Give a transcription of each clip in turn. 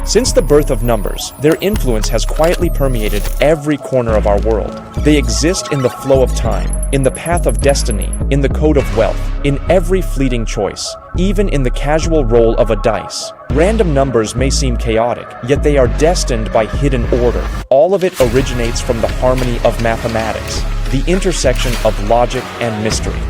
Since the birth of numbers, their influence has quietly permeated every corner of our world. They exist in the flow of time, in the path of destiny, in the code of wealth, in every fleeting choice, even in the casual roll of a dice. Random numbers may seem chaotic, yet they are destined by hidden order. All of it originates from the harmony of mathematics, the intersection of logic and mystery.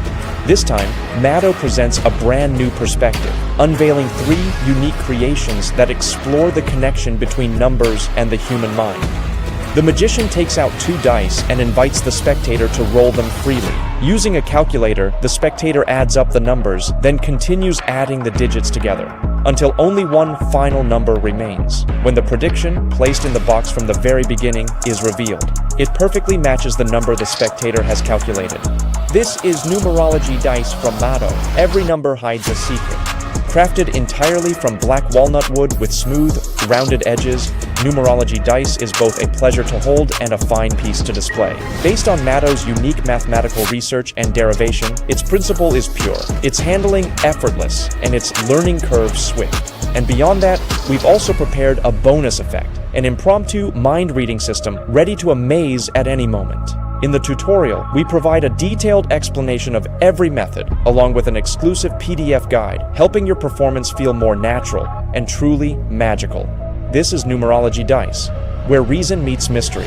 This time, Mato presents a brand new perspective, unveiling 3 unique creations that explore the connection between numbers and the human mind. The magician takes out 2 dice and invites the spectator to roll them freely. Using a calculator, the spectator adds up the numbers, then continues adding the digits together, until only one final number remains, when the prediction, placed in the box from the very beginning, is revealed. It perfectly matches the number the spectator has calculated. This is Numerology dice from Mato. Every number hides a secret. Crafted entirely from black walnut wood with smooth, rounded edges, Numerology dice is both a pleasure to hold and a fine piece to display. Based on Mato's unique mathematical research and derivation, its principle is pure, its handling effortless, and its learning curve swift. And beyond that, we've also prepared a bonus effect, an impromptu mind-reading system ready to amaze at any moment. In the tutorial, we provide a detailed explanation of every method, along with an exclusive PDF guide, helping your performance feel more natural and truly magical. This is Numerology Dice, where reason meets mystery.